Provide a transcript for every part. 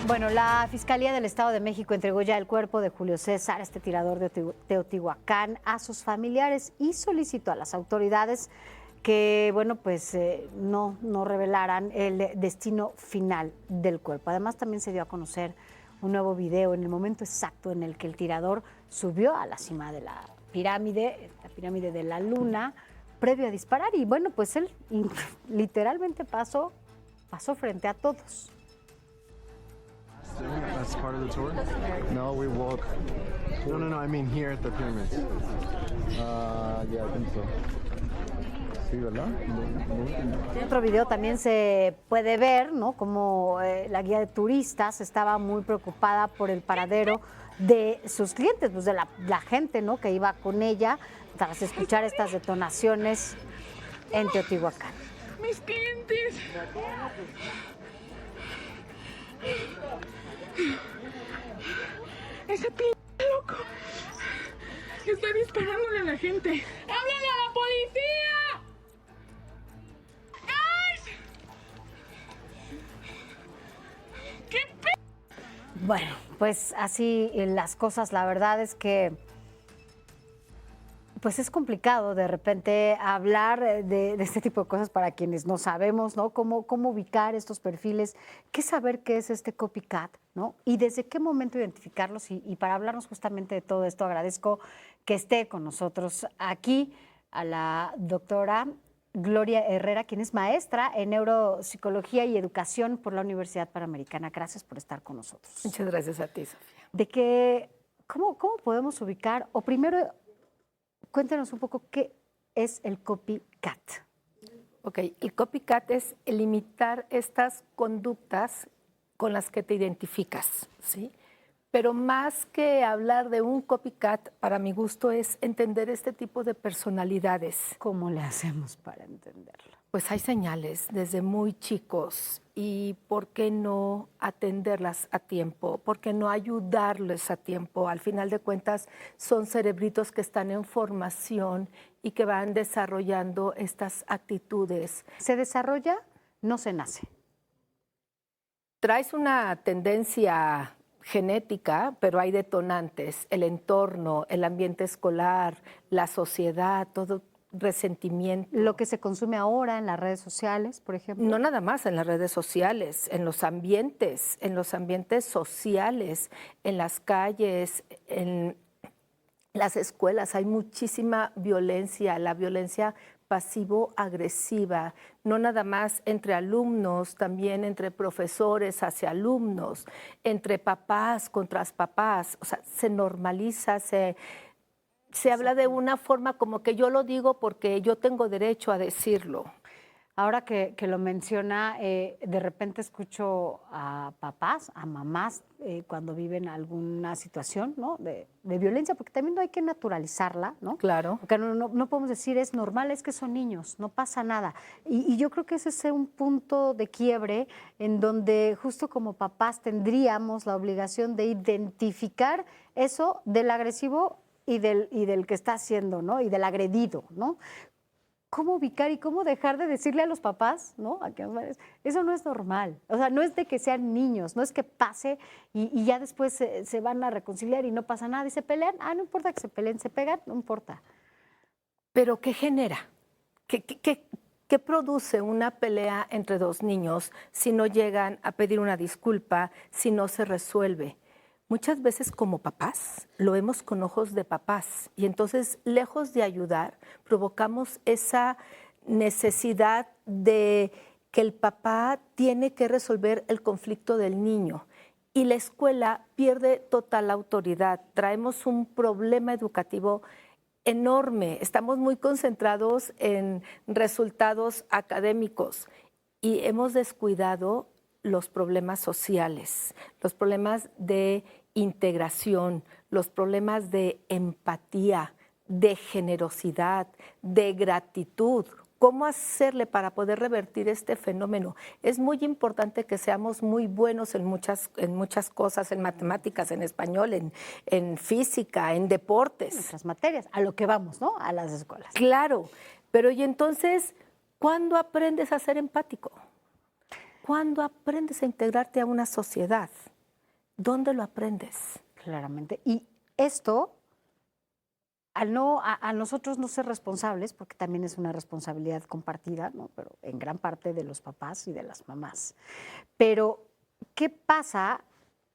Bueno, la Fiscalía del Estado de México entregó ya el cuerpo de Julio César, este tirador de Teotihuacán, a sus familiares y solicitó a las autoridades que, bueno, pues no revelaran el destino final del cuerpo. Además, también se dio a conocer un nuevo video en el momento exacto en el que el tirador subió a la cima de la pirámide de la Luna, previo a disparar. Y bueno, pues él literalmente pasó frente a todos. That's part of the tour? No, we walk. No, I mean here at the pyramids. Yeah, I think so. Sí, ¿verdad? En otro video también se puede ver, ¿no?, como la guía de turistas estaba muy preocupada por el paradero de sus clientes, pues de la gente, ¿no?, que iba con ella tras escuchar estas detonaciones en Teotihuacán. Mis clientes. Ese p*** loco está disparándole a la gente. ¡Háblenle a la policía! ¡Guys! ¿Qué p***? Bueno, pues así las cosas. La verdad es que pues es complicado de repente hablar de este tipo de cosas para quienes no sabemos, ¿no? Cómo ubicar estos perfiles, qué saber qué es este copycat, ¿no? Y desde qué momento identificarlos. Y para hablarnos justamente de todo esto, agradezco que esté con nosotros aquí a la doctora Gloria Herrera, quien es maestra en neuropsicología y educación por la Universidad Panamericana. Gracias por estar con nosotros. Muchas gracias a ti, Sofía. ¿Cómo podemos ubicar, o primero, cuéntanos un poco qué es el copycat? Ok, el copycat es el imitar estas conductas con las que te identificas, ¿sí? Pero más que hablar de un copycat, para mi gusto, es entender este tipo de personalidades. ¿Cómo le hacemos para entenderlo? Pues hay señales desde muy chicos, y ¿por qué no atenderlas a tiempo? ¿Por qué no ayudarles a tiempo? Al final de cuentas, son cerebritos que están en formación y que van desarrollando estas actitudes. ¿Se desarrolla? No se nace. Traes una tendencia genética, pero hay detonantes: el entorno, el ambiente escolar, la sociedad, todo. Resentimiento. Lo que se consume ahora en las redes sociales, por ejemplo. No nada más en las redes sociales, en los ambientes sociales, en las calles, en las escuelas. Hay muchísima violencia, la violencia pasivo-agresiva, no nada más entre alumnos, también entre profesores hacia alumnos, entre papás contra papás. O sea, se normaliza, se habla de una forma como que yo lo digo porque yo tengo derecho a decirlo. Ahora que lo menciona, de repente escucho a papás, a mamás, cuando viven alguna situación, ¿no?, de violencia, porque también no hay que naturalizarla, ¿no? Claro. Porque no podemos decir es normal, es que son niños, no pasa nada. Y yo creo que ese es un punto de quiebre en donde justo como papás tendríamos la obligación de identificar eso del agresivo y del que está haciendo, ¿no?, y del agredido, ¿no? ¿Cómo ubicar y cómo dejar de decirle a los papás, ¿no?, a que eso no es normal? O sea, no es de que sean niños, no es que pase y ya después se van a reconciliar y no pasa nada y se pelean. No importa que se peleen, se pegan, no importa. ¿Pero qué genera? ¿Qué produce una pelea entre dos niños si no llegan a pedir una disculpa, si no se resuelve? Muchas veces como papás lo vemos con ojos de papás y entonces, lejos de ayudar, provocamos esa necesidad de que el papá tiene que resolver el conflicto del niño y la escuela pierde total autoridad. Traemos un problema educativo enorme, estamos muy concentrados en resultados académicos y hemos descuidado los problemas sociales, los problemas de integración, los problemas de empatía, de generosidad, de gratitud. ¿Cómo hacerle para poder revertir este fenómeno? Es muy importante que seamos muy buenos en muchas cosas, en matemáticas, en español, en física, en deportes. Nuestras materias, a lo que vamos, ¿no?, a las escuelas. Claro, pero y entonces, ¿cuándo aprendes a ser empático? ¿Cuándo aprendes a integrarte a una sociedad? ¿dónde lo aprendes? Claramente. Y esto, a nosotros no ser responsables, porque también es una responsabilidad compartida, ¿no? Pero en gran parte de los papás y de las mamás. Pero, ¿qué pasa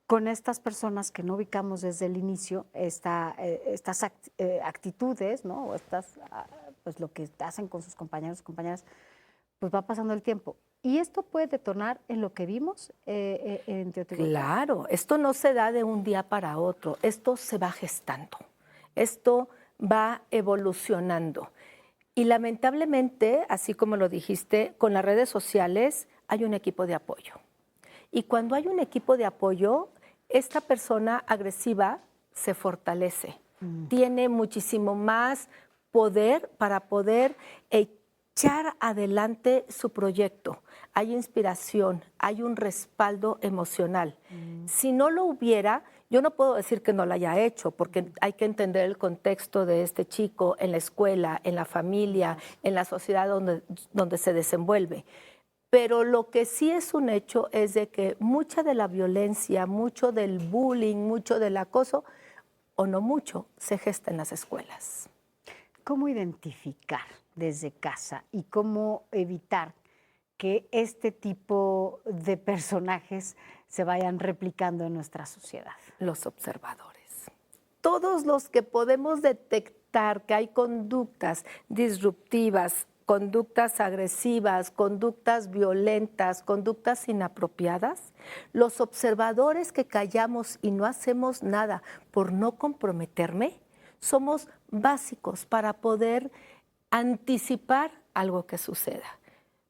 con estas personas que no ubicamos desde el inicio, estas actitudes, ¿no? O pues lo que hacen con sus compañeros y compañeras, pues va pasando el tiempo. Y esto puede detonar en lo que vimos en Teotihuacán. Claro, esto no se da de un día para otro, esto se va gestando, esto va evolucionando. Y lamentablemente, así como lo dijiste, con las redes sociales hay un equipo de apoyo. Y cuando hay un equipo de apoyo, esta persona agresiva se fortalece, tiene muchísimo más poder para poder echar adelante su proyecto. Hay inspiración, hay un respaldo emocional. Si no lo hubiera, yo no puedo decir que no lo haya hecho, porque hay que entender el contexto de este chico en la escuela, en la familia, en la sociedad donde se desenvuelve. Pero lo que sí es un hecho es de que mucha de la violencia, mucho del bullying, mucho del acoso, o no mucho, se gesta en las escuelas. ¿Cómo identificar desde casa y cómo evitar que este tipo de personajes se vayan replicando en nuestra sociedad? Los observadores. Todos los que podemos detectar que hay conductas disruptivas, conductas agresivas, conductas violentas, conductas inapropiadas, los observadores que callamos y no hacemos nada por no comprometerme, somos básicos para poder anticipar algo que suceda.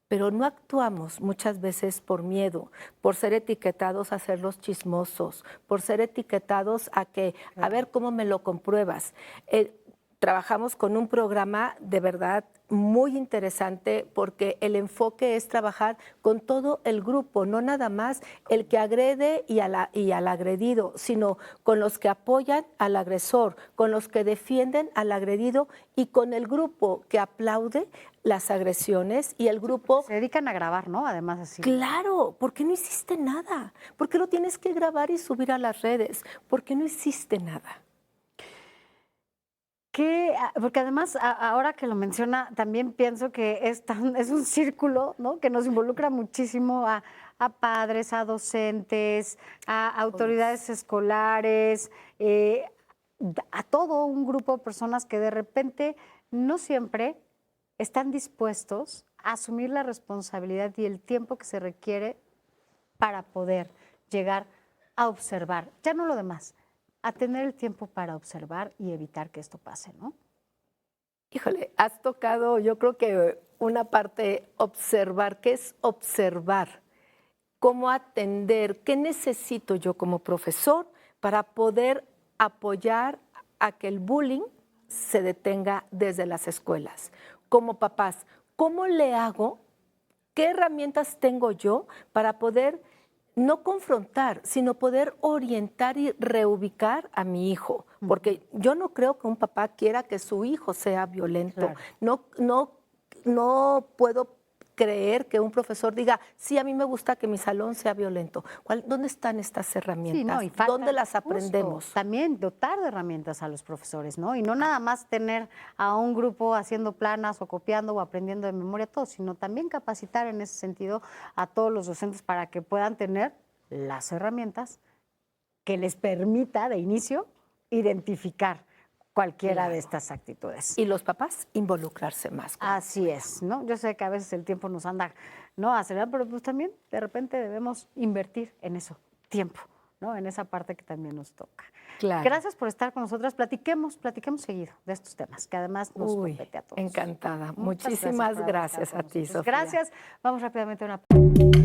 Pero no actuamos muchas veces por miedo, por ser etiquetados a ser los chismosos, por ser etiquetados a ver cómo me lo compruebas. Trabajamos con un programa de verdad muy interesante porque el enfoque es trabajar con todo el grupo, no nada más el que agrede y al agredido, sino con los que apoyan al agresor, con los que defienden al agredido y con el grupo que aplaude las agresiones y el grupo... Se dedican a grabar, ¿no? Además así. Claro, ¿por qué no hiciste nada? ¿Por qué lo tienes que grabar y subir a las redes? ¿Por qué no hiciste nada? Porque además, ahora que lo menciona, también pienso que es un círculo, ¿no? Que nos involucra muchísimo a padres, a docentes, a autoridades escolares, a todo un grupo de personas que de repente no siempre están dispuestos a asumir la responsabilidad y el tiempo que se requiere para poder llegar a observar, ya no lo demás, a tener el tiempo para observar y evitar que esto pase, ¿no? Híjole, has tocado, yo creo que una parte observar. ¿Qué es observar? ¿Cómo atender? ¿Qué necesito yo como profesor para poder apoyar a que el bullying se detenga desde las escuelas? Como papás, ¿cómo le hago? ¿Qué herramientas tengo yo para poder no confrontar, sino poder orientar y reubicar a mi hijo? Porque yo no creo que un papá quiera que su hijo sea violento. Claro. No puedo creer que un profesor diga, sí, a mí me gusta que mi salón sea violento. ¿Dónde están estas herramientas? Sí, no, ¿Dónde las aprendemos? Justo, también dotar de herramientas a los profesores, ¿no? Y no nada más tener a un grupo haciendo planas o copiando o aprendiendo de memoria todo, sino también capacitar en ese sentido a todos los docentes para que puedan tener las herramientas que les permita de inicio identificar cualquiera de estas actitudes. Y los papás involucrarse más. Así es, ¿no? Yo sé que a veces el tiempo nos anda, ¿no?, acelerando, pero pues también de repente debemos invertir en eso, tiempo, ¿no? En esa parte que también nos toca. Claro. Gracias por estar con nosotras. Platiquemos seguido de estos temas, que además nos compete a todos. Encantada. Muchísimas gracias a ti, Sofía. Gracias. Vamos rápidamente a una...